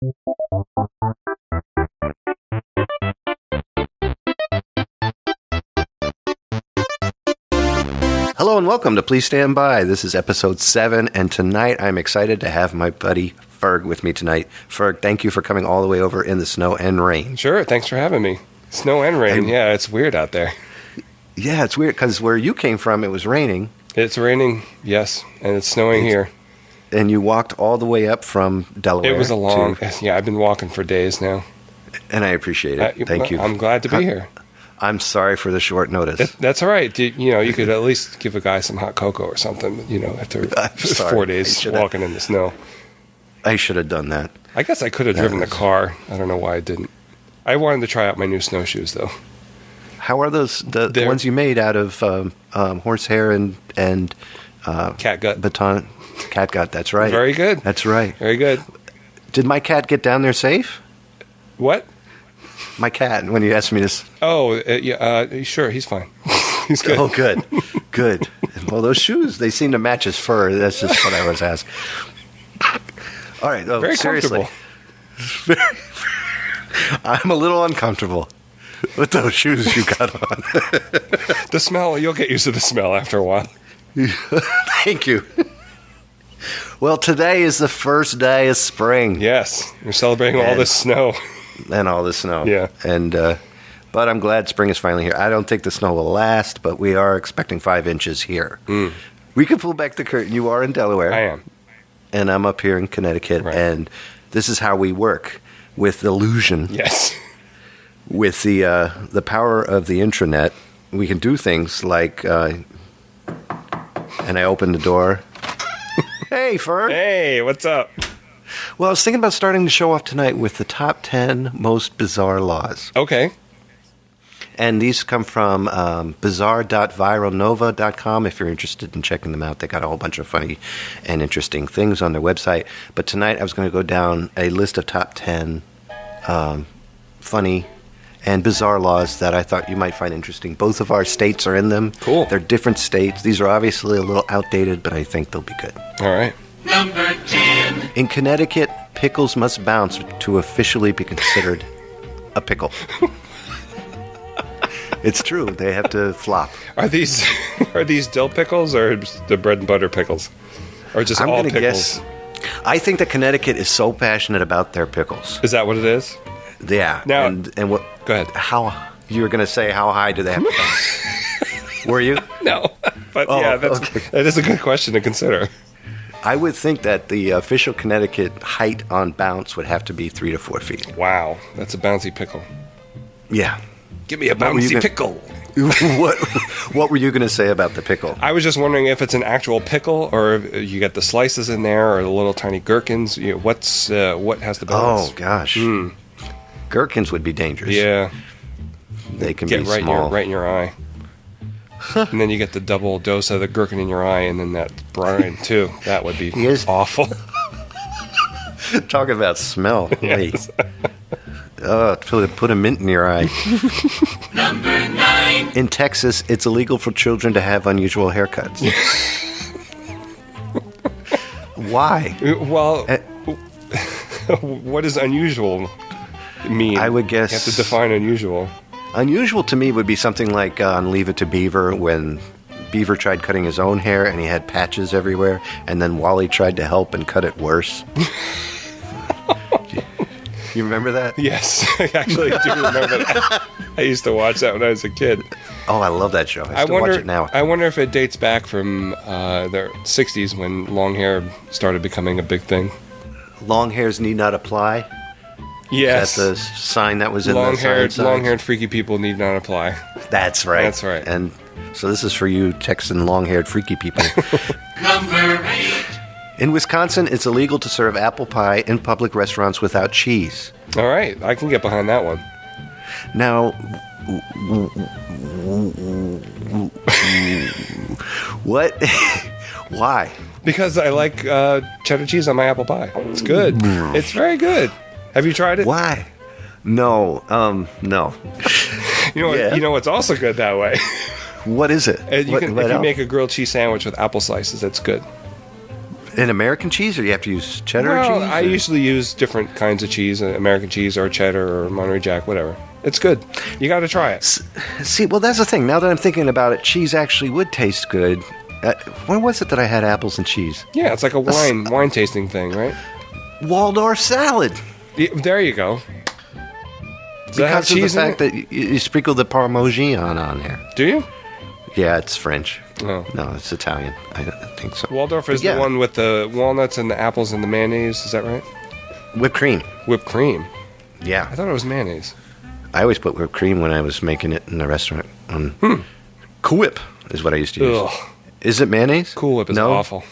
Hello and welcome to Please Stand By. This is episode 7, and tonight I'm excited to have my buddy Ferg with me tonight. Ferg, thank you for coming all the way over in the snow and rain. Sure, thanks for having me. Snow and rain, yeah, it's weird out there. Yeah, it's weird because where you came from, it was raining. It's raining, yes, and it's snowing here. And you walked all the way up from Delaware. It was a long, yeah, I've been walking for days now. And I appreciate it. Thank you. I'm glad to be here. I'm sorry for the short notice. That's all right. You could at least give a guy some hot cocoa or something, after 4 days walking in the snow. I should have done that. I guess I could have driven the car. I don't know why I didn't. I wanted to try out my new snowshoes, though. How are those, the ones you made out of horsehair and catgut? Baton. Catgut, that's right. Very good. That's right. Very good. Did my cat get down there safe? What? My cat, when you asked me this. Oh, yeah, sure, he's fine. He's good. Oh, good. Good. Well, those shoes, they seem to match his fur. That's just what I was asking. All right. Very seriously. comfortable. I'm a little uncomfortable with those shoes you got on. The smell, you'll get used to the smell after a while. Thank you. Well, today is the first day of spring. Yes, we're celebrating all this snow. And all the snow. Yeah. And but I'm glad spring is finally here. I don't think the snow will last, but we are expecting 5 inches here. Mm. We can pull back the curtain. You are in Delaware. I am. And I'm up here in Connecticut. Right. And this is how we work with illusion. Yes. With the power of the intranet, we can do things like, and I open the door. Hey, Ferg. Hey, what's up? Well, I was thinking about starting the show off tonight with the top 10 most bizarre laws. Okay. And these come from bizarre.viralnova.com. If you're interested in checking them out, they got a whole bunch of funny and interesting things on their website. But tonight I was going to go down a list of top 10 funny and bizarre laws that I thought you might find interesting. Both of our states are in them. Cool. They're different states. These are obviously a little outdated, but I think they'll be good. All right. Number 10. In Connecticut, pickles must bounce to officially be considered a pickle. It's true. They have to flop. Are these dill pickles or the bread and butter pickles? Or just all pickles? Guess, I think that Connecticut is so passionate about their pickles. Is that what it is? Yeah. Now, and what? Go ahead. How you were going to say? How high do they have to bounce? Were you? No. But that is a good question to consider. I would think that the official Connecticut height on bounce would have to be 3 to 4 feet. Wow, that's a bouncy pickle. Yeah. Give me a bouncy pickle. What were you going to say about the pickle? I was just wondering if it's an actual pickle, or if you get the slices in there, or the little tiny gherkins. What has the bounce? Oh gosh, gherkins would be dangerous. Yeah, they can get be right small. right in your eye. And then you get the double dose of the gherkin in your eye, and then that brine too. That would be awful. Talk about smell. Yes. Put a mint in your eye. Number 9. In Texas, it's illegal for children to have unusual haircuts. Why? Well, what does unusual mean? I would guess you have to define unusual. Unusual to me would be something like on Leave It to Beaver, when Beaver tried cutting his own hair and he had patches everywhere, and then Wally tried to help and cut it worse. You remember that? Yes, I actually do remember that. I used to watch that when I was a kid. Oh, I love that show. I still watch it now. I wonder if it dates back from the 60s when long hair started becoming a big thing. Long hairs need not apply? Yes. Is that the sign that was in the sign? Long-haired freaky people need not apply. That's right. That's right. And so this is for you Texan long-haired freaky people. Number 8. In Wisconsin, it's illegal to serve apple pie in public restaurants without cheese. All right. I can get behind that one. Now, what? Why? Because I like cheddar cheese on my apple pie. It's good. It's very good. Have you tried it? Why? No. No. You know what's also good that way? What is it? If you make a grilled cheese sandwich with apple slices, that's good. An American cheese, or you have to use cheddar Well, cheese? I or- usually use different kinds of cheese, American cheese or cheddar or Monterey Jack, whatever. It's good. You got to try it. See, well, that's the thing. Now that I'm thinking about it, cheese actually would taste good. When was it that I had apples and cheese? Yeah, it's like a wine tasting thing, right? Waldorf salad. There you go. Does that have Because of the cheese in fact it? that you sprinkle the Parmesan on there. Do you? Yeah, it's French. Oh. No, it's Italian. I don't think so. Waldorf is Yeah. the one with the walnuts and the apples and the mayonnaise. Is that right? Whipped cream. Whipped cream. Yeah. I thought it was mayonnaise. I always put whipped cream when I was making it in the restaurant. Cool Whip is what I used to use. Ugh. Is it mayonnaise? Cool Whip is no? awful.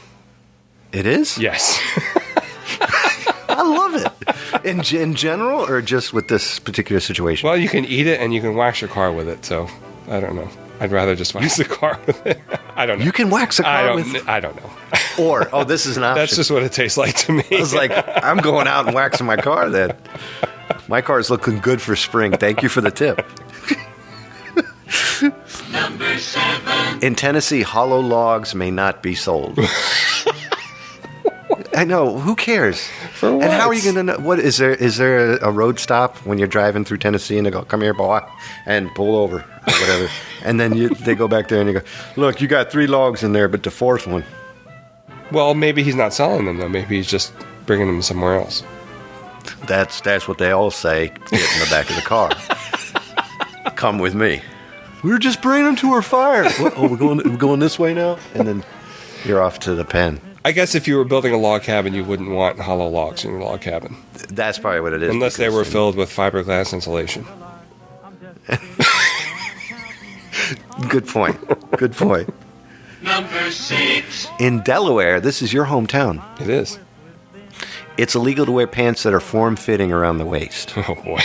It is? Yes. I love it. In general, or just with this particular situation? Well, you can eat it and you can wax your car with it. So I don't know. I'd rather just wax the car with it. I don't know. You can wax a car with... I don't know. Or, this is an option. That's just what it tastes like to me. I was like, I'm going out and waxing my car then. My car is looking good for spring. Thank you for the tip. Number 7. In Tennessee, hollow logs may not be sold. I know. Who cares? For what? And how are you going to know? What is there? Is there a road stop when you're driving through Tennessee and they go, "Come here, boy," and pull over or whatever, and then they go back there and you go, "Look, you got 3 logs in there, but the 4th one." Well, maybe he's not selling them though. Maybe he's just bringing them somewhere else. That's what they all say. Get in the back of the car. Come with me. We're just bringing them to our fire. What? Oh, we're going this way now, and then you're off to the pen. I guess if you were building a log cabin, you wouldn't want hollow logs in your log cabin. That's probably what it is. Unless they because- were filled with fiberglass insulation. Good point. Good point. Number 6. In Delaware, this is your hometown. It is. It's illegal to wear pants that are form-fitting around the waist. Oh, boy.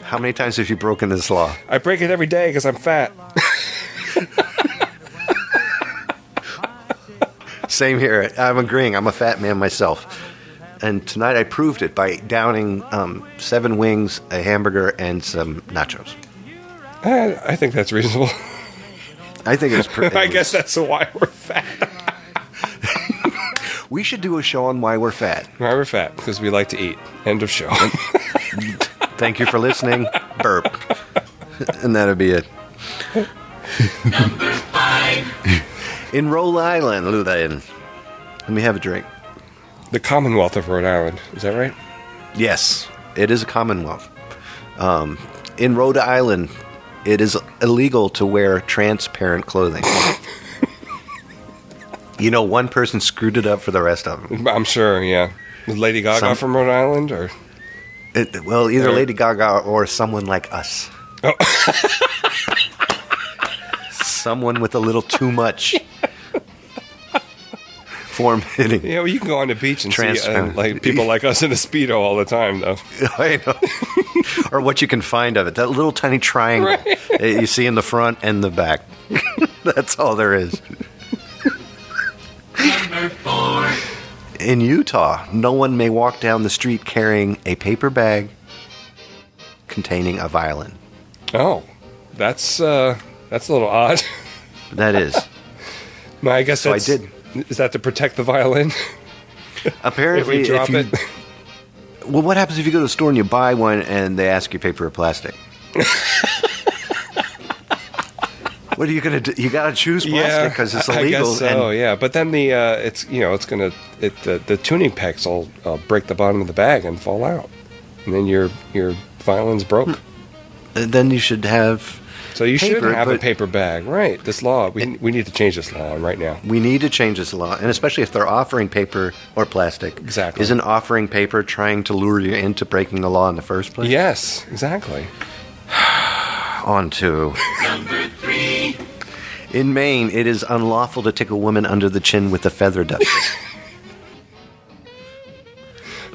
How many times have you broken this law? I break it every day because I'm fat. Same here. I'm agreeing. I'm a fat man myself. And tonight I proved it by downing 7 wings, a hamburger, and some nachos. I think that's reasonable. I think it's pretty. I guess that's why we're fat. We should do a show on why we're fat. Why we're fat, because we like to eat. End of show. Thank you for listening. Burp. And that'll be it. Number 5. In Rhode Island, let me have a drink. The Commonwealth of Rhode Island. Is that right? Yes, it is a commonwealth. In Rhode Island, it is illegal to wear transparent clothing. You know, one person screwed it up for the rest of them. I'm sure, yeah. Was Lady Gaga from Rhode Island, or? Well, either Lady Gaga or someone like us. Oh. Someone with a little too much form-fitting. Yeah, well, you can go on the beach and see Transparent. like people like us in a Speedo all the time, though. I know. Or what you can find of it. That little tiny triangle that you see in the front and the back. That's all there is. Number 4. In Utah, no one may walk down the street carrying a paper bag containing a violin. Oh, that's a little odd. That is. No, I guess So I that's... did. Is that to protect the violin? Apparently, if we drop you, it? Well, what happens if you go to the store and you buy one and they ask you paper or plastic? What are you gonna do? You gotta choose plastic because it's illegal. I guess so. and Yeah, but then the tuning pegs will break the bottom of the bag and fall out, and then your violin's broke. then you should have. So you should paper, have a but paper bag, right? This law, we need to change this law right now. we need to change this law, and especially if they're offering paper or plastic. Exactly. Isn't offering paper trying to lure you into breaking the law in the first place? Yes, exactly. On to. Number 3. In Maine, it is unlawful to take a woman under the chin with a feather duster.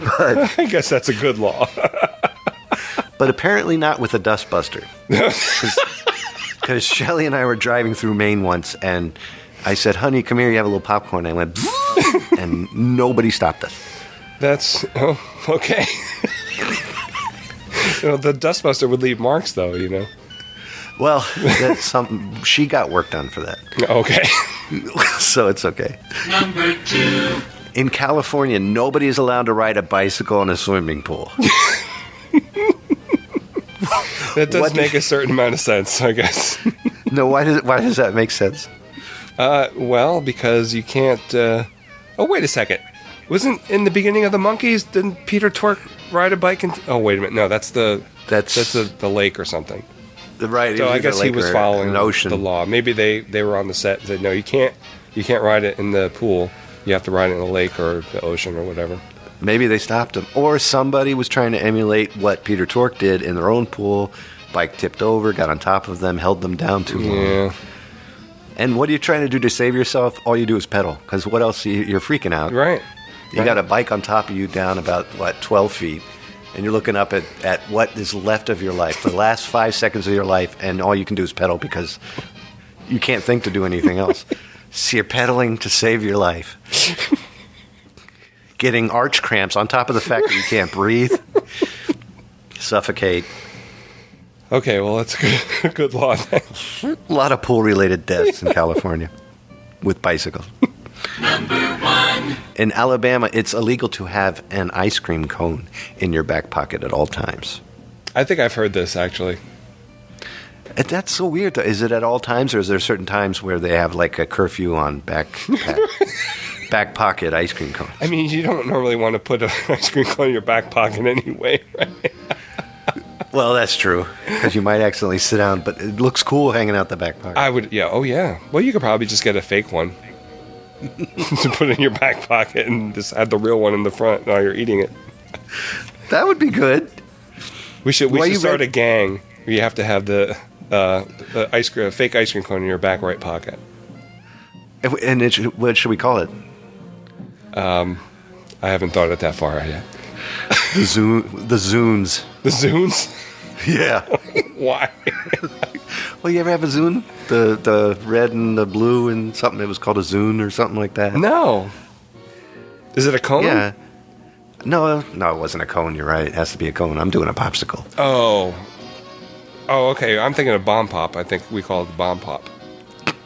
I guess that's a good law. But apparently not with a dustbuster. Because Shelly and I were driving through Maine once, and I said, "Honey, come here, you have a little popcorn." And I went, and nobody stopped us. That's okay. The dustbuster would leave marks, though. Well, that's something. She got work done for that. Okay. So it's okay. Number 2. In California, nobody is allowed to ride a bicycle in a swimming pool. That does What- make a certain amount of sense, I guess. No, why does that make sense? Well, because you can't... Oh, wait a second. Wasn't in the beginning of the Monkeys, didn't Peter Tork ride a bike? Oh, wait a minute. No, that's the lake or something. Right. So I guess he was following an ocean. the law. Maybe they were on the set and said, no, you can't ride it in the pool. You have to ride it in the lake or the ocean or whatever. Maybe they stopped him. Or somebody was trying to emulate what Peter Tork did in their own pool. Bike tipped over, got on top of them, held them down too long. Yeah. And what are you trying to do to save yourself? All you do is pedal. Because what else? You're freaking out. Right. You got a bike on top of you down about, 12 feet. And you're looking up at what is left of your life, the last 5 seconds of your life, and all you can do is pedal because you can't think to do anything else. So you're pedaling to save your life. Getting arch cramps on top of the fact that you can't breathe. Suffocate. Okay, well, that's a good law. A lot of pool-related deaths in California with bicycles. Number 1. In Alabama, it's illegal to have an ice cream cone in your back pocket at all times. I think I've heard this, actually. That's so weird, though. Is it at all times, or is there certain times where they have like a curfew on back pocket ice cream cones? I mean, you don't normally want to put an ice cream cone in your back pocket anyway, right? Well, that's true, because you might accidentally sit down, but it looks cool hanging out the back pocket. I would, yeah. Oh, yeah. Well, you could probably just get a fake one to put in your back pocket and just add the real one in the front while you're eating it. That would be good. We should start a gang where you have to have the fake ice cream cone in your back right pocket. And what should we call it? I haven't thought it that far yet. The Zunes. The Zunes? Yeah. Why? Well, you ever have a Zune? The red and the blue and something. It was called a Zune or something like that. No. Is it a cone? Yeah. No, it wasn't a cone. You're right. It has to be a cone. I'm doing a popsicle. Oh, okay. I'm thinking of bomb pop. I think we call it bomb pop.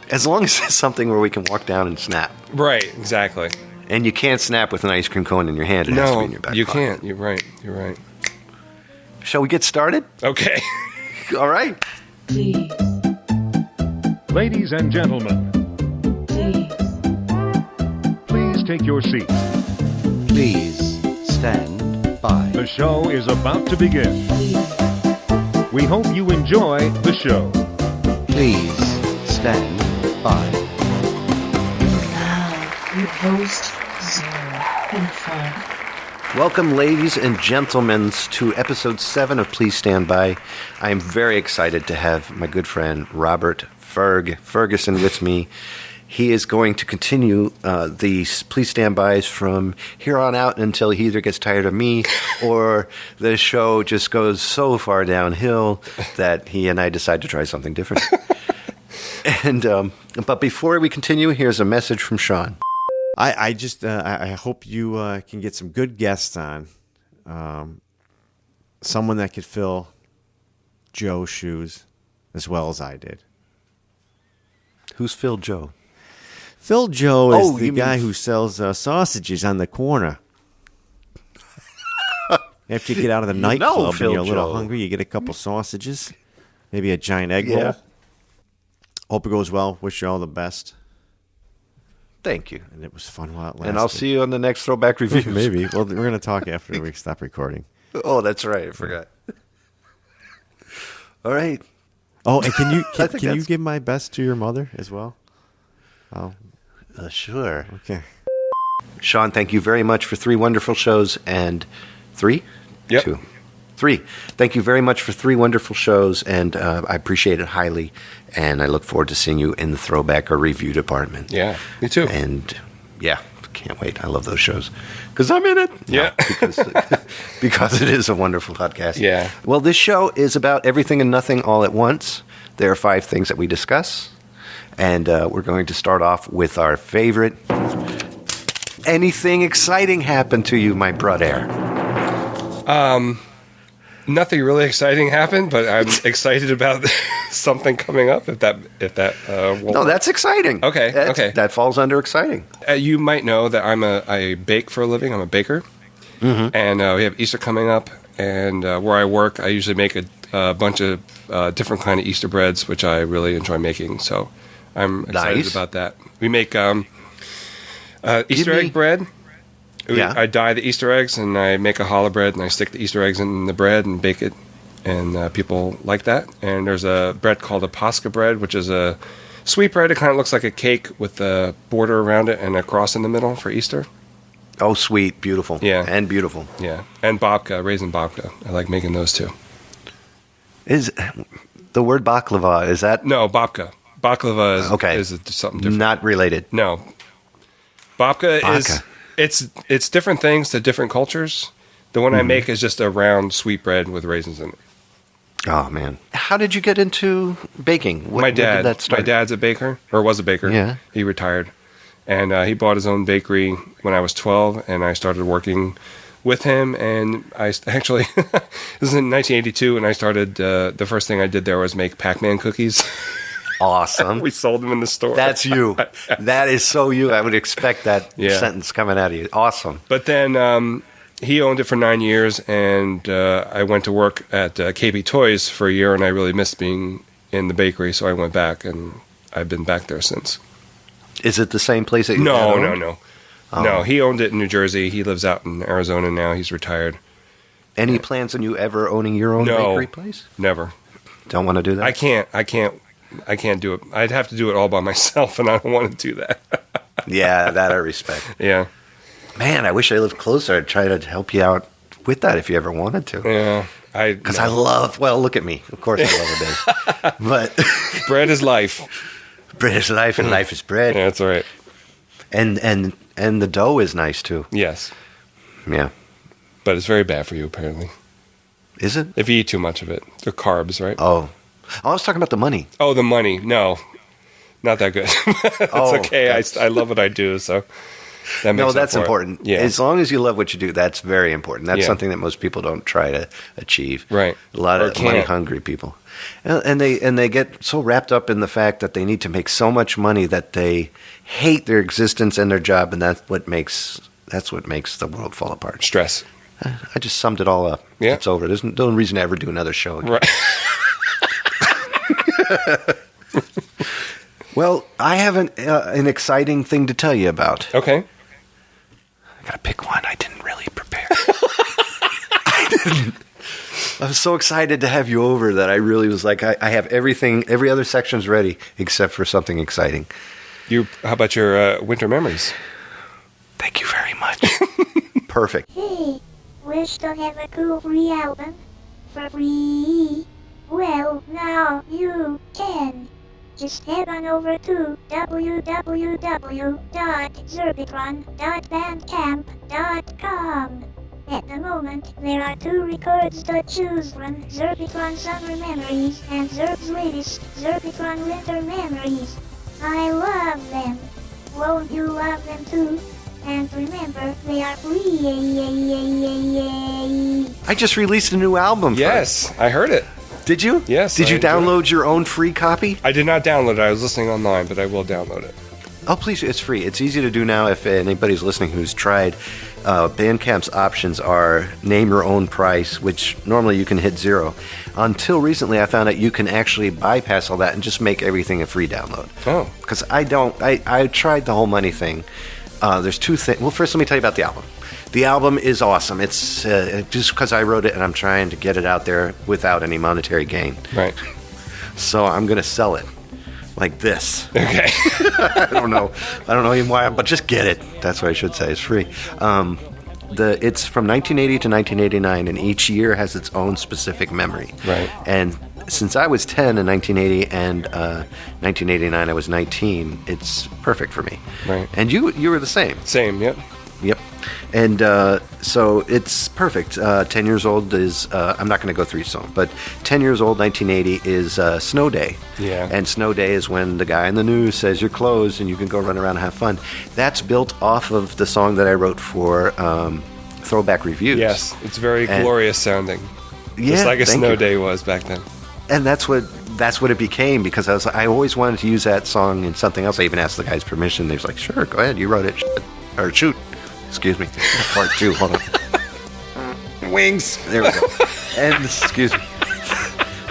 As long as it's something where we can walk down and snap. Right. Exactly. And you can't snap with an ice cream cone in your hand. It has to be in your back you pocket. can't. You're right. You're right. Shall we get started? Okay. All right. Please, Ladies and gentlemen, please, please take your seats. Please stand by. The show is about to begin. please, We hope you enjoy the show. Please stand by. now your host, Zero and Fun. Welcome, ladies and gentlemen, to episode 7 of Please Stand By. I am very excited to have my good friend Robert Ferguson with me. He is going to continue these Please Stand Bys from here on out until he either gets tired of me or the show just goes so far downhill that he and I decide to try something different. But before we continue, here's a message from Sean. I just I hope you can get some good guests on. Someone that could fill Joe's shoes as well as I did. Who's Phil Joe? Phil Joe is Oh, the you guy mean- who sells sausages on the corner. After you get out of the know nightclub Phil and you're a little Joe. hungry, you get a couple sausages, maybe a giant egg Yeah. roll. Hope it goes well. Wish you all the best. Thank you. And it was fun while it lasted. And I'll see you on the next Throwback Reviews. Maybe. Well, we're going to talk after we stop recording. Oh, that's right. I forgot. All right. Oh, and can you I think can you that's- give my best to your mother as well? Oh, Sure. okay. Sean, thank you very much for 3 wonderful shows and 3? Yep. 2. 3. Thank you very much for 3 wonderful shows, and I appreciate it highly, and I look forward to seeing you in the throwback or review department. Yeah. Me too. And, yeah, can't wait. I love those shows. Because I'm in it. Yeah. Because it is a wonderful podcast. Yeah. Well, this show is about everything and nothing all at once. There are 5 things that we discuss, and we're going to start off with our favorite. Anything exciting happened to you, my brother? Nothing really exciting happened, but I'm excited about something coming up. If that won't No, work. that's exciting. Okay, okay. That falls under exciting. You might know that I bake for a living. I'm a baker, and we have Easter coming up. And where I work, I usually make a bunch of different kind of Easter breads, which I really enjoy making. So I'm excited Nice. about that. We make Easter egg bread. Yeah. I dye the Easter eggs, and I make a challah bread, and I stick the Easter eggs in the bread and bake it. And people like that. And there's a bread called a Pascha bread, which is a sweet bread. It kind of looks like a cake with a border around it and a cross in the middle for Easter. Oh, sweet, beautiful. Yeah. And beautiful. Yeah. And babka, raisin babka. I like making those too. Is the word baklava, is that No, babka. Baklava is, Okay. is something different. not related? No. Babka Babka. is it's different things to different cultures. The one I make is just a round sweet bread with raisins in it. Oh, man. How did you get into baking? My When dad, did that start? my dad's a baker, or was a baker. Yeah. He retired. And he bought his own bakery when I was 12, and I started working with him. And I actually, this is in 1982, and I started, the first thing I did there was make Pac-Man cookies. Awesome. We sold them in the store. That's you. That is so you. I would expect that Yeah. sentence coming out of you. Awesome. But then he owned it for 9 years, and I went to work at KB Toys for a year, and I really missed being in the bakery, so I went back, and I've been back there since. Is it the same place that you No, had no, owned? no. Oh. No, he owned it in New Jersey. He lives out in Arizona now. He's retired. Any plans on you ever owning your own No. bakery place? Never. Don't want to do that? I can't do it. I'd have to do it all by myself, and I don't want to do that. Yeah, that I respect. Yeah. Man, I wish I lived closer. I'd try to help you out with that if you ever wanted to. Yeah. Because I love, well, look at me. Of course I love a bake. But bread is life. bread is life and life is bread. Yeah, that's all right. And the dough is nice too. Yes. Yeah. But it's very bad for you, apparently. Is it? If you eat too much of it. The carbs, right? Oh, I was talking about the money. Oh, the money. No. Not that good. It's Oh, okay. I love what I do, so that makes No, up that's for it. important. Yeah. As long as you love what you do, that's very important. That's Yeah. something that most people don't try to achieve. Right. A lot Or of can't. money-hungry people. And they get so wrapped up in the fact that they need to make so much money that they hate their existence and their job, and that's what makes the world fall apart. Stress. I just summed it all up. Yeah. It's over. There's no reason to ever do another show again. Right. Well, I have an exciting thing to tell you about. Okay. I gotta pick one. I didn't really prepare. I was so excited to have you over that I really was like, I have everything, every other section's ready except for something exciting. How about your winter memories? Thank you very much. Perfect. Hey, wish to have a cool free album for free? Well, now you can. Just head on over to www.zerbitron.bandcamp.com. At the moment, there are 2 records to choose from: Zerbitron Summer Memories and Zerb's latest, Zerbitron Winter Memories. I love them. Won't you love them too? And remember, they are free. I just released a new album. Yes, I heard it. Did you? Yes, Did I you enjoyed download your own free copy? I did not download it. I was listening online, but I will download it. Oh, please, it's free. It's easy to do now if anybody's listening who's tried. Bandcamp's options are name your own price, which normally you can hit 0. Until recently, I found out you can actually bypass all that and just make everything a free download. Oh. Because I tried the whole money thing. There's 2 things. Well, first, let me tell you about the album. The album is awesome. It's just because I wrote it and I'm trying to get it out there without any monetary gain. Right. So I'm going to sell it like this. Okay. I don't know even why, but just get it. That's what I should say. It's free. It's from 1980 to 1989, and each year has its own specific memory. Right. And since I was 10 in 1980 and 1989 I was 19, it's perfect for me. Right. And you were the same. Same, yep. Yep. And so it's perfect. 10 years old is, I'm not going to go through each song, but 10 years old, 1980, is Snow Day. Yeah. And Snow Day is when the guy in the news says you're closed and you can go run around and have fun. That's built off of the song that I wrote for Throwback Reviews. Yes, it's very And- glorious sounding. Yeah, Just like a thank snow you. day was back then. And that's that's what it became, because I always wanted to use that song in something else. I even asked the guy's permission. They was like, sure, go ahead, you wrote it. Or shoot. Excuse me. Part 2, hold on. Wings. There we go. And, excuse me.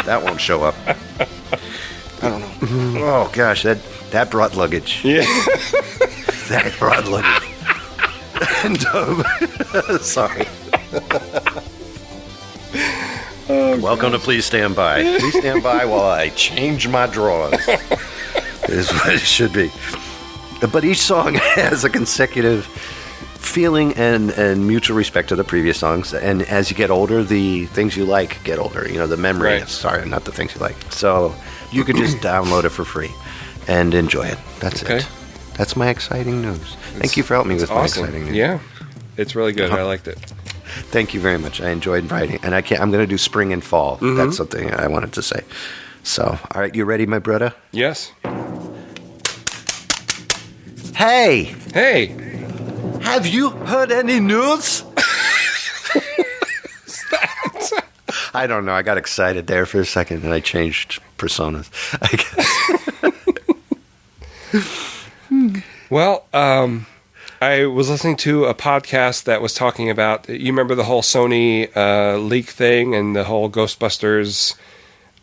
That won't show up. I don't know. Oh, gosh, that brought luggage. Yeah. That brought luggage. And, sorry. Welcome to Please Stand By. Please stand by while I change my drawers. Is what it should be. But each song has a consecutive feeling and mutual respect to the previous songs. And as you get older, the things you like get older. You know, the memory. Right. Sorry, not the things you like. So you could just download it for free and enjoy it. That's Okay. it. That's my exciting news. Thank you for helping me with my exciting news. Yeah, it's really good. I liked it. Thank you very much. I enjoyed writing, and I'm going to do spring and fall. That's something I wanted to say. So, all right, you ready, my brother? Yes. Hey, Hey. have you heard any news? I don't know. I got excited there for a second, and I changed personas, I guess. Well, I was listening to a podcast that was talking about, you remember the whole Sony leak thing and the whole Ghostbusters,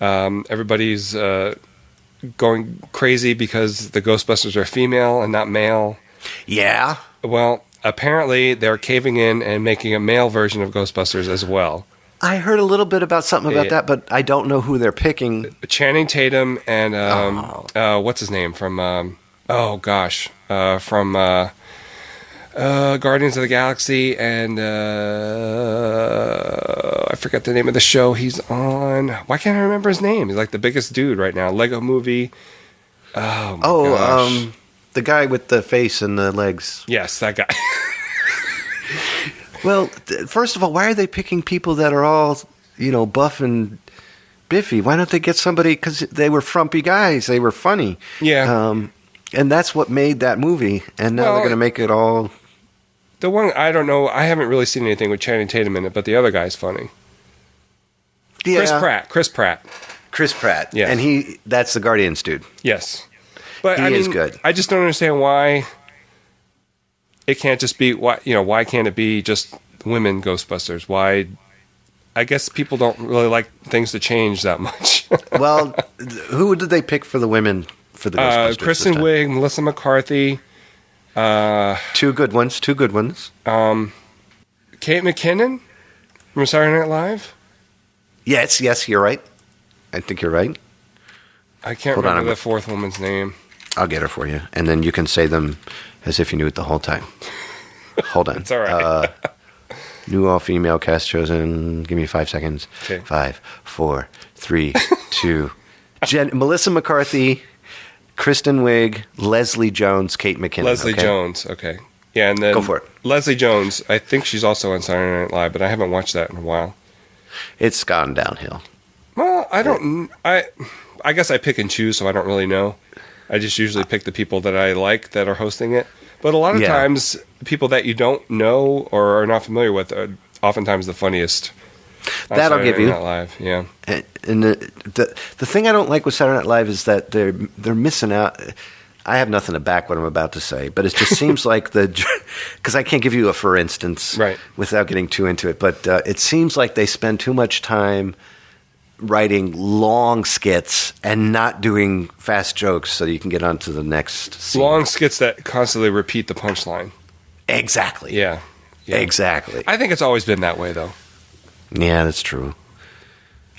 everybody's going crazy because the Ghostbusters are female and not male. Yeah. Well, apparently they're caving in and making a male version of Ghostbusters as well. I heard a little bit about something about that, but I don't know who they're picking. Channing Tatum and, what's his name from, from Guardians of the Galaxy, and I forget the name of the show he's on. Why can't I remember his name? He's like the biggest dude right now. Lego Movie. Oh, my gosh. The guy with the face and the legs. Yes, that guy. Well, first of all, why are they picking people that are all, buff and biffy? Why don't they get somebody, because they were frumpy guys. They were funny. Yeah. And that's what made that movie. And now they're going to make it all... The one, I don't know, I haven't really seen anything with Channing Tatum in it, but the other guy's funny. Yeah. Chris Pratt. Yeah. And that's the Guardians dude. Yes. But He is good. I just don't understand why it can't just be, why can't it be just women Ghostbusters? Why? I guess people don't really like things to change that much. Well, who did they pick for the women for the Ghostbusters? Kristen Wiig, Melissa McCarthy. Two good ones. Kate McKinnon from Saturday Night Live. Yes, you're right. I think you're right. I can't remember the fourth woman's name. I'll get her for you, and then you can say them as if you knew it the whole time. Hold on. It's all right. New all-female cast chosen. Give me 5 seconds. Okay. 5, 4, 3, 2. Melissa McCarthy, Kristen Wiig, Leslie Jones, Kate McKinnon. Leslie Jones. Okay. Yeah, and then Go for it. Leslie Jones. I think she's also on Saturday Night Live, but I haven't watched that in a while. It's gone downhill. Well, I don't. I guess I pick and choose, so I don't really know. I just usually pick the people that I like that are hosting it. But a lot of times, people that you don't know or are not familiar with are oftentimes the funniest. That I'll give you. Saturday Night Live, yeah. And the thing I don't like with Saturday Night Live is that they're missing out. I have nothing to back what I'm about to say, but it just seems like because I can't give you a for instance without getting too into it, but it seems like they spend too much time writing long skits and not doing fast jokes so you can get on to the next scene. Long skits that constantly repeat the punchline. Exactly. Yeah. Exactly. I think it's always been that way, though. Yeah, that's true.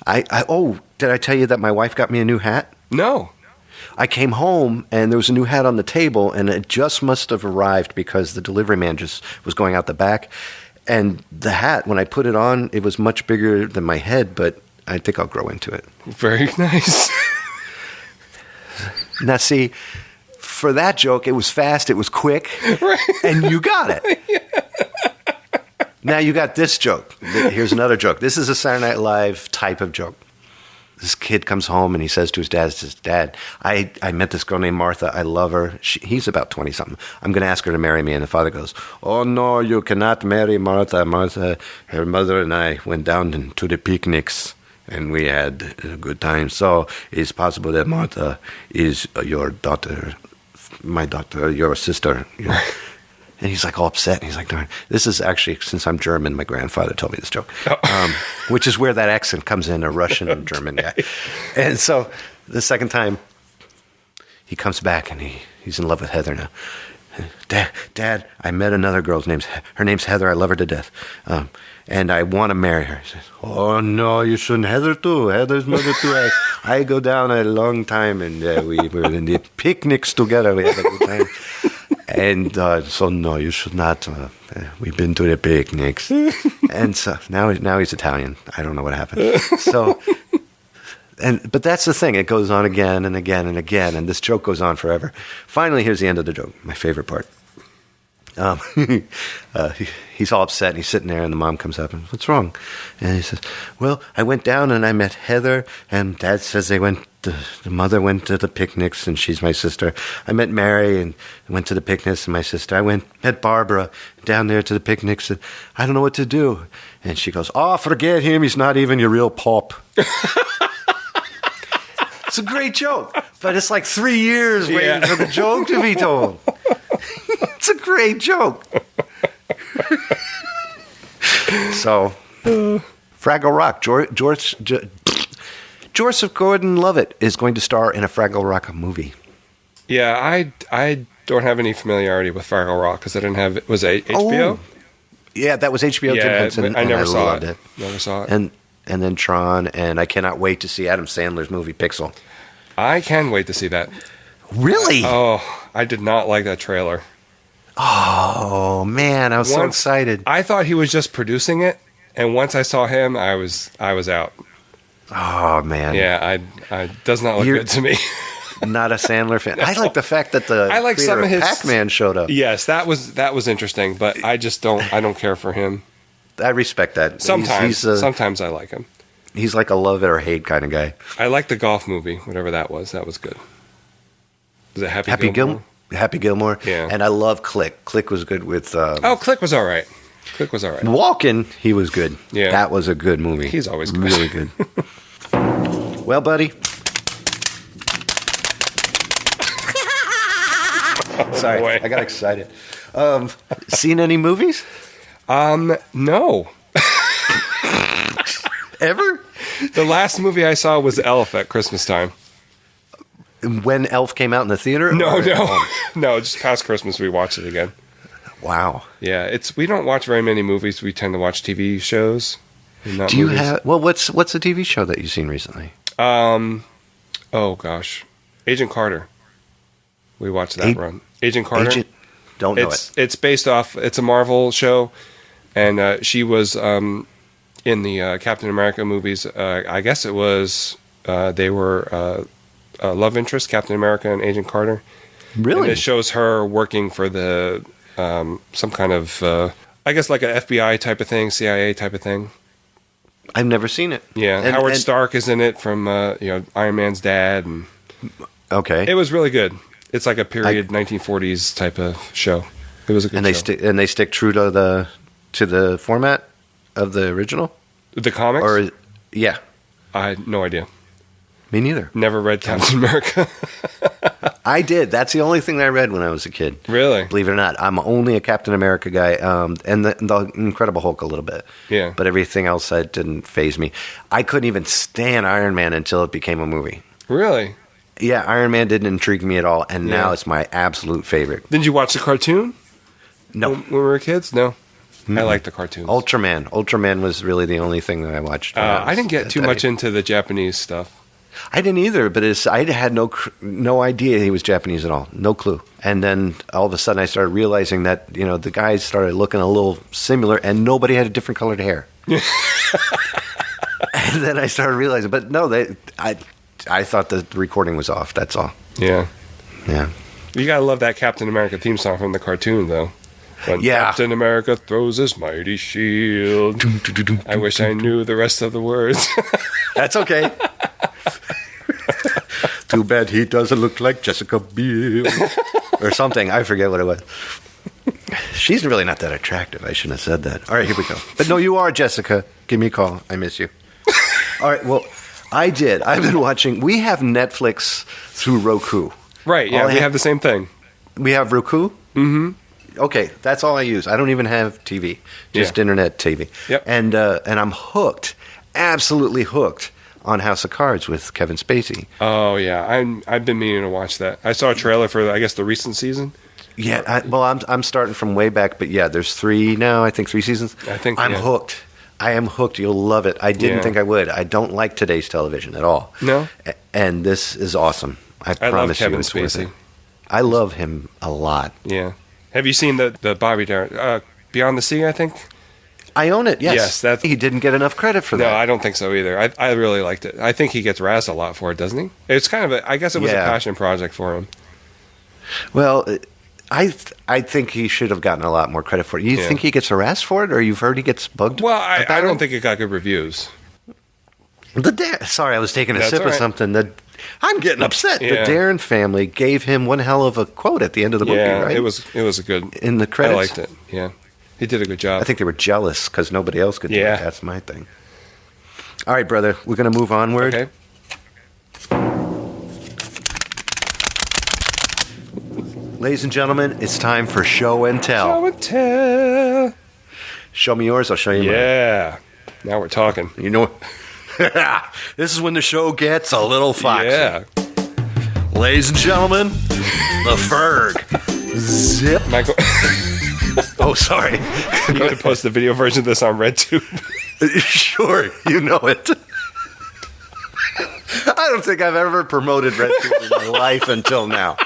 Did I tell you that my wife got me a new hat? No. I came home and there was a new hat on the table, and it just must have arrived because the delivery man just was going out the back. And the hat, when I put it on, it was much bigger than my head, but I think I'll grow into it. Very nice. Now, see, for that joke, it was fast, it was quick, and you got it. Now you got this joke. Here's another joke. This is a Saturday Night Live type of joke. This kid comes home and he says to his dad, I met this girl named Martha. I love her. He's about 20-something. I'm going to ask her to marry me. And the father goes, oh, no, you cannot marry Martha. Martha, her mother and I went down to the picnics. and we had a good time. So it's possible that Martha is your daughter, my daughter, your sister. You know? And he's like all upset. And he's like, darn. This is actually, since I'm German, my grandfather told me this joke, which is where that accent comes in, a Russian and German guy. And so the second time he comes back and he's in love with Heather now. Dad, I met another girl's her name's Heather. I love her to death. And I want to marry her. He says, oh, no, you shouldn't. Heather too. Heather's mother too. I go down a long time, and we were in the picnics together. We had a good time. And so, no, you should not. We've been to the picnics. And so now he's Italian. I don't know what happened. So, but that's the thing. It goes on again and again and again, and this joke goes on forever. Finally, here's the end of the joke, my favorite part. He's all upset, and he's sitting there, and the mom comes up, and what's wrong? And he says, well, I went down, and I met Heather, and Dad says the mother went to the picnics, and she's my sister. I met Mary, and went to the picnics, and my sister. I met Barbara down there to the picnics, and I don't know what to do. And she goes, oh, forget him, he's not even your real pop. It's a great joke, but it's like 3 years waiting for the joke to be told. It's a great joke. So, Fraggle Rock. Joseph Gordon-Levitt is going to star in a Fraggle Rock movie. Yeah, I don't have any familiarity with Fraggle Rock because I didn't have. Was it HBO? Oh. Yeah, that was HBO. Yeah, Jim Henson, I never saw loved it. Never saw it. And then Tron, and I cannot wait to see Adam Sandler's movie Pixel. I can wait to see that. Really? Oh, I did not like that trailer. Oh man, I was so excited. I thought he was just producing it, and once I saw him, I was out. Oh man, yeah, I does not look good to me. Not a Sandler fan. No. I like the fact that the creator of Pac-Man showed up. Yes, that was interesting, but I just don't care for him. I respect that. Sometimes sometimes I like him. He's like a love it or hate kind of guy. I like the golf movie, whatever that was. That was good. Was it Happy Gilmore? Happy Gilmore. Yeah. And I love Click. Click was good with... Click was all right. Click was all right. Walken, he was good. Yeah. That was a good movie. He's always good. Really good. Well, buddy. Sorry, I got excited. Seen any movies? No. Ever? The last movie I saw was Elf at Christmas time. When Elf came out in the theater? No, just past Christmas we watched it again. Wow. Yeah, we don't watch very many movies. We tend to watch TV shows. Do you have? Well, what's a TV show that you've seen recently? Oh gosh, Agent Carter. We watched that run. Agent Carter. Don't know it. It's based off. It's a Marvel show, and she was in the Captain America movies. I guess it was they were love interest, Captain America and Agent Carter. Really? And it shows her working for the some kind of I guess like an FBI type of thing, CIA type of thing. I've never seen it. Yeah, Howard Stark is in it from Iron Man's dad, and okay, it was really good. It's like a period 1940s type of show. It was a good show. And they stick true to the format of the original, the comics. Or yeah, I had no idea. Me neither. Never read Captain America. I did. That's the only thing that I read when I was a kid. Really? Believe it or not, I'm only a Captain America guy, and the Incredible Hulk a little bit. Yeah. But everything else that didn't faze me. I couldn't even stand Iron Man until it became a movie. Really? Yeah, Iron Man didn't intrigue me at all, and now it's my absolute favorite. Did you watch the cartoon? No. When we were kids? No. Mm-hmm. I like the cartoons. Ultraman was really the only thing that I watched. I didn't get too much into the Japanese stuff. I didn't either, but I had no idea he was Japanese at all. No clue. And then all of a sudden I started realizing that, the guys started looking a little similar and nobody had a different colored hair. And then I started realizing, but no, I thought the recording was off. That's all. Yeah. Yeah. You gotta love that Captain America theme song from the cartoon, though. When Captain America throws his mighty shield. I wish I knew the rest of the words. That's okay. Too bad he doesn't look like Jessica Biel. Or something. I forget what it was. She's really not that attractive. I shouldn't have said that. All right, here we go. But no, you are, Jessica. Give me a call. I miss you. All right. Well, I did. I've been watching. We have Netflix through Roku. Right, yeah, we have the same thing. We have Roku? Mm-hmm. Okay, that's all I use. I don't even have TV, just internet TV. Yep. And I'm hooked, absolutely hooked on House of Cards with Kevin Spacey. Oh, yeah, I've been meaning to watch that. I saw a trailer for, I guess, the recent season. Yeah, I'm starting from way back, but yeah, there's 3 now, I think 3 seasons. I'm hooked. I am hooked. You'll love it. I didn't think I would. I don't like today's television at all. No? And this is awesome. I promise love Kevin you it's worth Spacey. it. I love him a lot. Yeah. Have you seen the Bobby Darin, Beyond the Sea, I think? I own it, yes. Yes, he didn't get enough credit for that. No, I don't think so either. I really liked it. I think he gets razzed a lot for it, doesn't he? It's kind of I guess it was a passion project for him. Well, I think he should have gotten a lot more credit for it. You think he gets harassed for it, or you've heard he gets bugged? Well, I don't think it got good reviews. Sorry, I was taking a sip of something. I'm getting upset. Yeah. The Darren family gave him one hell of a quote at the end of the movie, right? it was a good... In the credits? I liked it, yeah. He did a good job. I think they were jealous because nobody else could do it. That's my thing. All right, brother, we're going to move onward. Okay. Ladies and gentlemen, it's time for Show and Tell. Show and Tell. Show me yours, I'll show you mine. Yeah. Now we're talking. You know, this is when the show gets a little foxy. Yeah. Ladies and gentlemen, the Ferg. Zip. Michael. Oh, sorry. You got to post the video version of this on RedTube. Sure, you know it. I don't think I've ever promoted RedTube in my life until now.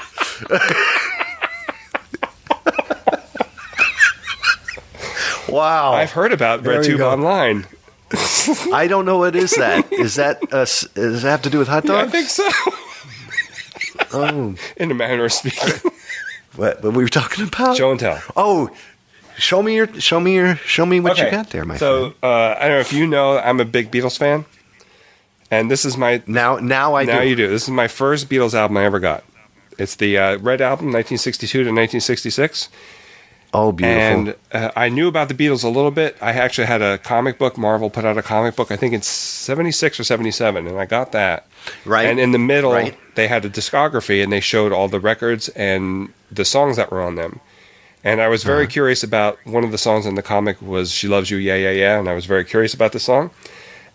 Wow. I've heard about RedTube online. I don't know what is that. Does it have to do with hot dogs? I think so. Oh. In a manner of speaking. What were we talking about? Show and tell. Oh, show me what you got there, my friend. I don't know if you know, I'm a big Beatles fan, and this is my now I do. Now you do. This is my first Beatles album I ever got. It's the Red Album, 1962 to 1966. Oh, beautiful. And I knew about the Beatles a little bit. I actually had a comic book. Marvel put out a comic book, I think in 76 or 77, and I got that. Right. And in the middle, they had a discography, and they showed all the records and the songs that were on them. And I was very curious about one of the songs in the comic was She Loves You, Yeah, Yeah, Yeah, and I was very curious about the song.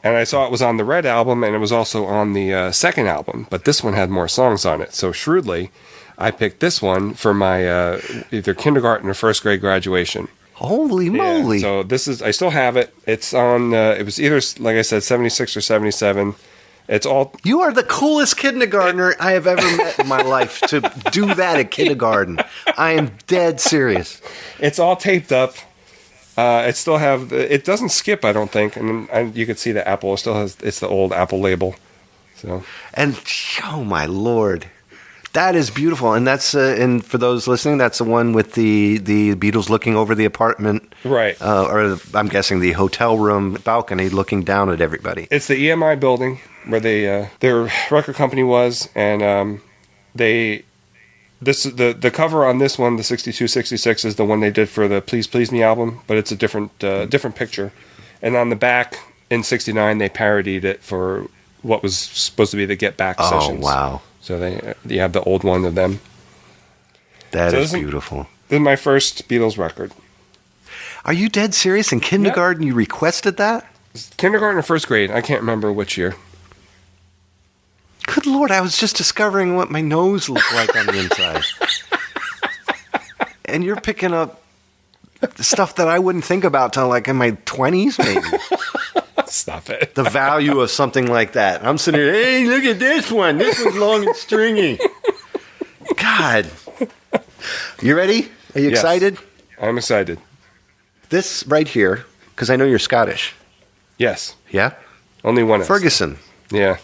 And I saw it was on the Red Album, and it was also on the second album, but this one had more songs on it. So shrewdly, I picked this one for my either kindergarten or first grade graduation. Holy moly! So this is, I still have it. It's on, it was either, like I said, 76 or 77. It's all... You are the coolest kindergartner I have ever met in my life to do that at kindergarten. I am dead serious. It's all taped up. It still have, it doesn't skip, I don't think. And you can see the Apple, it still has, it's the old Apple label. So. And, oh my Lord. That is beautiful, and that's and for those listening, that's the one with the Beatles looking over the apartment, right? Or I'm guessing the hotel room balcony, looking down at everybody. It's the EMI building where their record company was, and the cover on this one, the 62-66, is the one they did for the Please Please Me album, but it's a different picture. And on the back in '69, they parodied it for what was supposed to be the Get Back sessions. Oh wow! So you have the old one of them. That is beautiful. This is my first Beatles record. Are you dead serious? In kindergarten, you requested that? Kindergarten or first grade? I can't remember which year. Good Lord, I was just discovering what my nose looked like on the inside. And you're picking up stuff that I wouldn't think about till like in my 20s, maybe. Stop it. The value of something like that. I'm sitting here, hey, look at this one. This one's long and stringy. God. You ready? Are you excited? I'm excited. This right here, because I know you're Scottish. Yes. Yeah? Only one is. Ferguson. Yeah.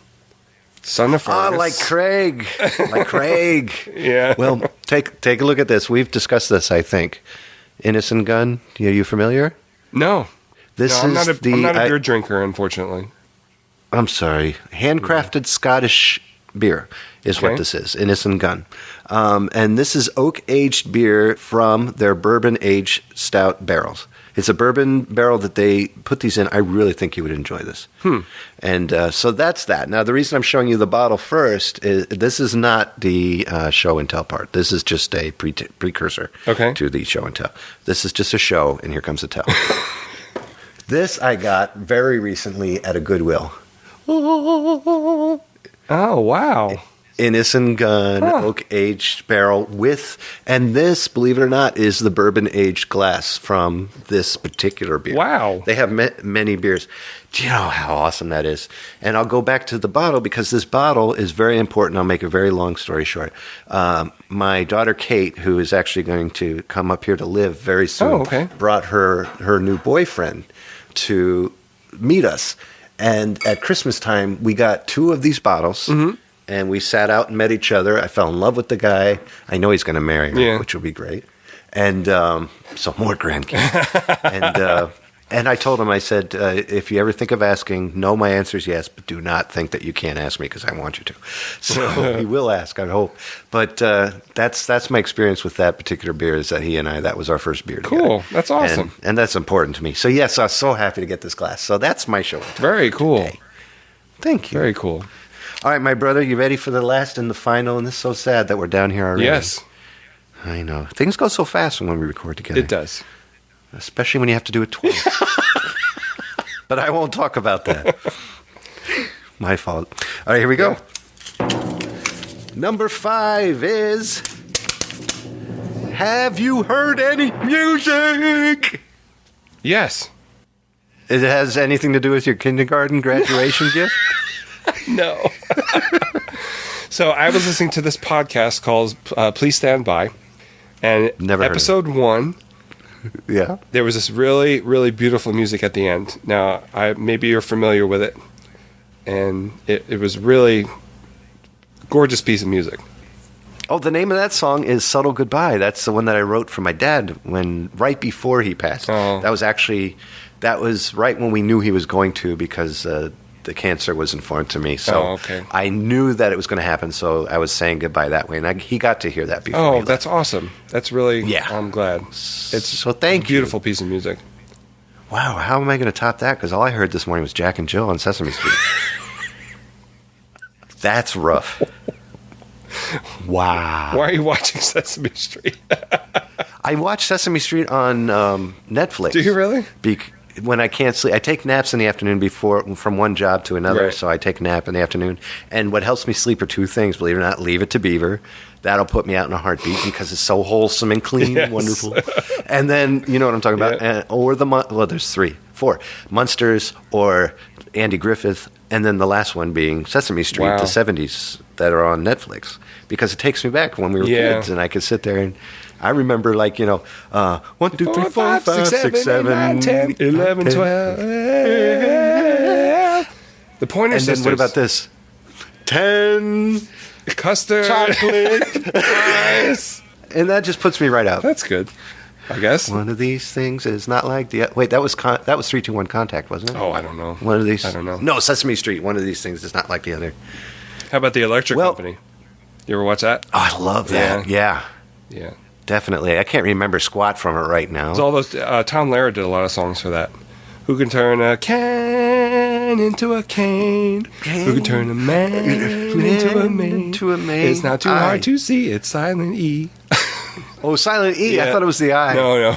Son of Fergus. Oh, like Craig. Like Craig. Yeah. Well, take a look at this. We've discussed this, I think. Innocent Gun. Are you familiar? No. I'm not a beer drinker, unfortunately. I'm sorry. Handcrafted Scottish beer is what this is. Innocent Gun. And this is oak-aged beer from their bourbon-aged stout barrels. It's a bourbon barrel that they put these in. I really think you would enjoy this. And so that's that. Now, the reason I'm showing you the bottle first is this is not the show and tell part. This is just a precursor to the show and tell. This is just a show, and here comes the tell. This I got very recently at a Goodwill. Oh, wow. Innocent Gun oak-aged barrel with, and this, believe it or not, is the bourbon-aged glass from this particular beer. Wow. They have many beers. Do you know how awesome that is? And I'll go back to the bottle because this bottle is very important. I'll make a very long story short. My daughter Kate, who is actually going to come up here to live very soon, brought her new boyfriend to meet us. And at Christmas time, we got 2 of these bottles. And we sat out and met each other. I fell in love with the guy. I know he's going to marry her, which will be great. And so more grandkids. And I told him, I said, if you ever think of asking, no, my answer is yes, but do not think that you can't ask me because I want you to. So he will ask, I hope. But that's my experience with that particular beer is that he and I, that was our first beer together. Cool. That's awesome. And that's important to me. So, yes, I was so happy to get this glass. So that's my show. Very cool. Today. Thank you. Very cool. All right, my brother, you ready for the last and the final? And this is so sad that we're down here already. Yes. I know. Things go so fast when we record together. It does. Especially when you have to do it twice. But I won't talk about that. My fault. All right, here we go. Number 5 is... Have you heard any music? Yes. It has anything to do with your kindergarten graduation gift? No. So I was listening to this podcast called Please Stand By. And Never heard episode 1, yeah, there was this really, really beautiful music at the end. Now, maybe you're familiar with it. And it was really gorgeous piece of music. Oh, the name of that song is Subtle Goodbye. That's the one that I wrote for my dad right before he passed. Oh. That was right when we knew he was going to because the cancer was informed to me. So I knew that it was going to happen, so I was saying goodbye that way. And he got to hear that before. Oh, that's awesome. That's really, I'm glad. It's so thank you. Beautiful piece of music. Wow, how am I going to top that? Because all I heard this morning was Jack and Jill on Sesame Street. That's rough. Wow. Why are you watching Sesame Street? I watch Sesame Street on Netflix. Do you really? When I can't sleep, I take naps in the afternoon from one job to another. Right. So I take a nap in the afternoon. And what helps me sleep are 2 things, believe it or not. Leave It to Beaver. That'll put me out in a heartbeat because it's so wholesome and clean and wonderful. And then, you know what I'm talking about? Yeah. There's 4. Munsters or Andy Griffith. And then the last one being Sesame Street, the 70s that are on Netflix. Because it takes me back when we were kids and I could sit there and I remember 1, 2, 3, 4, 5, 6, 7, 8, 9, 10, 11, 12. The Pointer Sisters. And then what about this? 10 custard chocolate ice. And that just puts me right out. That's good, I guess. One of these things is not like the wait. That was 3, 2, 1 Contact, wasn't it? Oh, I don't know. One of these. I don't know. No, Sesame Street. One of these things is not like the other. How about the Electric Company? You ever watch that? Oh, I love that. Yeah. Definitely. I can't remember squat from it right now. It's all those. Tom Lehrer did a lot of songs for that. Who can turn a can into a cane? Who can turn a man into a maid? It's not too hard to see. It's silent E. Oh, silent E. I thought it was the I. No.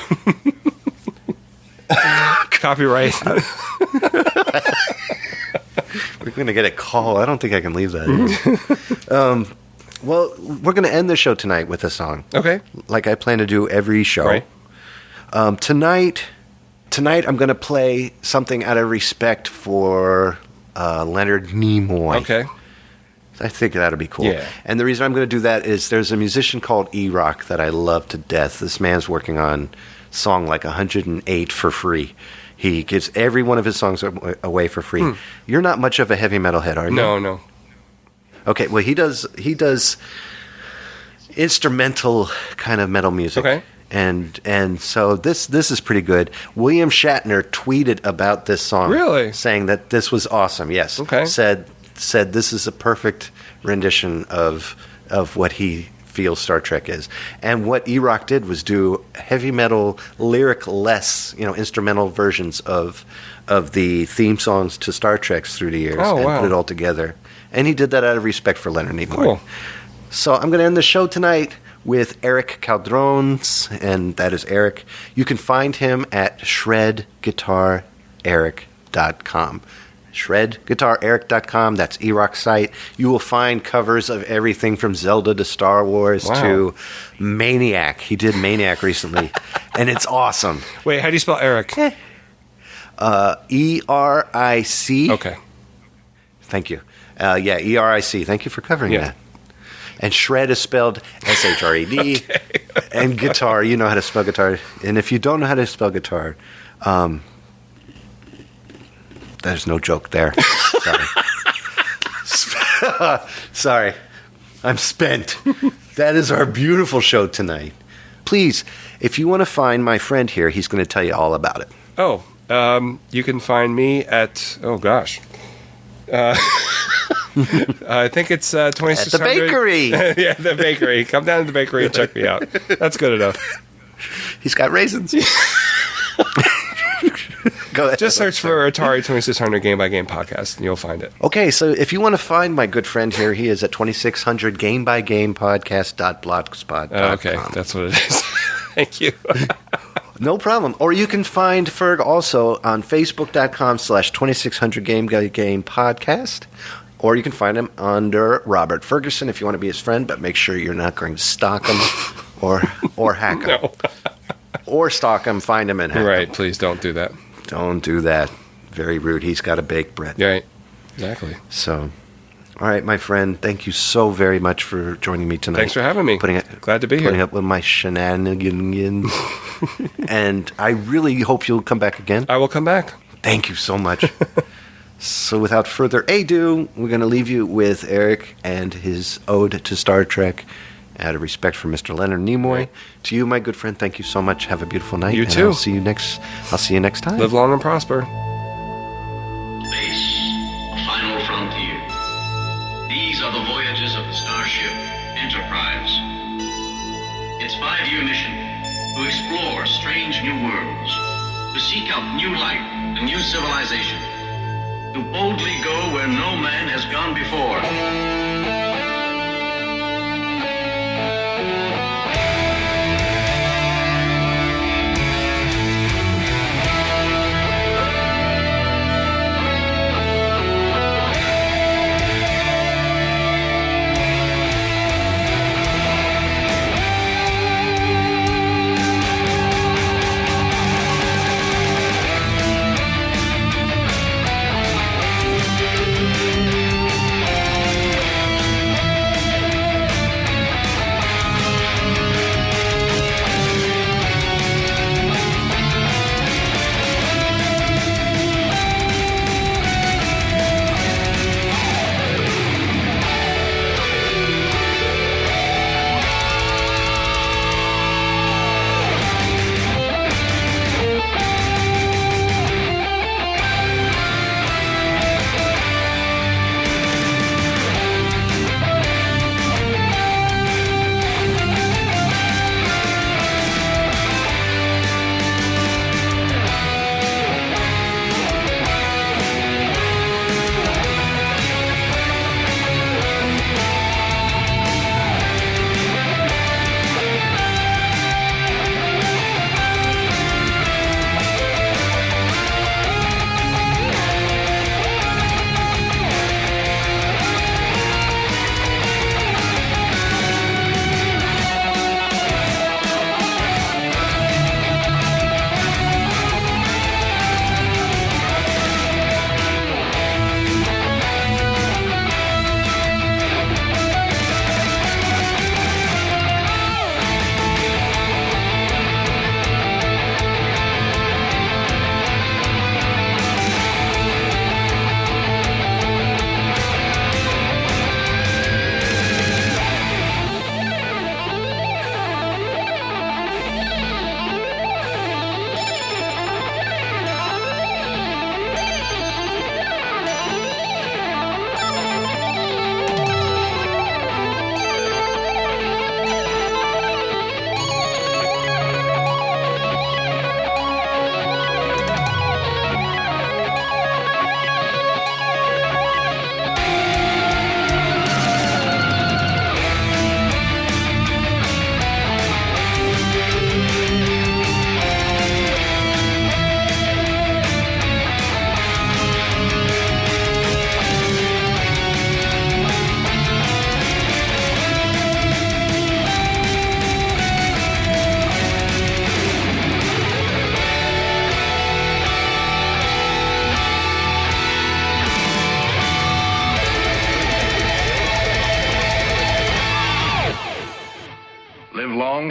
Copyright. We're going to get a call. I don't think I can leave that in. Well, we're going to end the show tonight with a song. Okay. Like I plan to do every show. Right. Tonight I'm going to play something out of respect for Leonard Nimoy. Okay. I think that'll be cool. Yeah. And the reason I'm going to do that is there's a musician called E-Rock that I love to death. This man's working on song like 108 for free. He gives every one of his songs away for free. You're not much of a heavy metal head, are you? No. Okay, well he does instrumental kind of metal music. Okay. And so this is pretty good. William Shatner tweeted about this song. Really? Saying that this was awesome. Yes. Okay. Said this is a perfect rendition of what he feel Star Trek is. And what E-Rock did was do heavy metal, lyric-less, instrumental versions of the theme songs to Star Trek through the years and put it all together. And he did that out of respect for Leonard Nimoy. Cool. So I'm going to end the show tonight with Eric Caldrones, and that is Eric. You can find him at shredguitareric.com. shredguitareric.com. That's E-Rock's site. You will find covers of everything from Zelda to Star Wars to Maniac. He did Maniac recently, and it's awesome. Wait, how do you spell Eric? E-R-I-C. Okay. Thank you. E-R-I-C. Thank you for covering that. And shred is spelled S-H-R-E-D. Okay. And guitar, you know how to spell guitar. And if you don't know how to spell guitar, there's no joke there. Sorry. Sorry. I'm spent. That is our beautiful show tonight. Please, if you want to find my friend here, he's going to tell you all about it. Oh, you can find me at, I think it's 2600. At the bakery. Yeah, the bakery. Come down to the bakery and check me out. That's good enough. He's got raisins. Go ahead. Just search for Atari 2600 Game by Game Podcast and you'll find it. Okay, so if you want to find my good friend here, he is at 2600 gamebygamepodcast.blogspot.com. Okay, that's what it is. Thank you. No problem. Or you can find Ferg also on Facebook.com/2600 Game by Game Podcast. Or you can find him under Robert Ferguson if you want to be his friend, but make sure you're not going to stalk him or hack him. No. Or stalk him, find him, and hack him. Right, please don't do that. Don't do that. Very rude. He's got to bake bread. Yeah, right. Exactly. So, all right, my friend, thank you so very much for joining me tonight. Thanks for having me. Glad to be here. Putting up with my shenanigans. And I really hope you'll come back again. I will come back. Thank you so much. So without further ado, we're going to leave you with Eric and his ode to Star Trek out of respect for Mr. Leonard Nimoy. Right. To you, my good friend, thank you so much. Have a beautiful night. You and too. I'll see you next time. Live long and prosper. Space, a final frontier. These are the voyages of the starship Enterprise. Its 5-year mission: to explore strange new worlds, to seek out new life and new civilization, to boldly go where no man has gone before.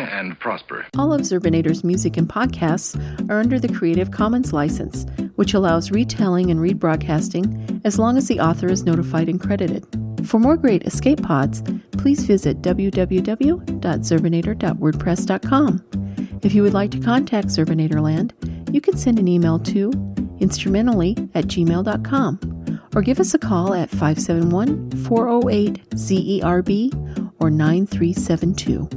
and prosper. All of Zerbinator's music and podcasts are under the Creative Commons license, which allows retelling and rebroadcasting as long as the author is notified and credited. For more great escape pods, please visit www.zerbinator.wordpress.com. If you would like to contact Zerbinatorland, you can send an email to instrumentally@gmail.com or give us a call at 571-408-ZERB or 9372.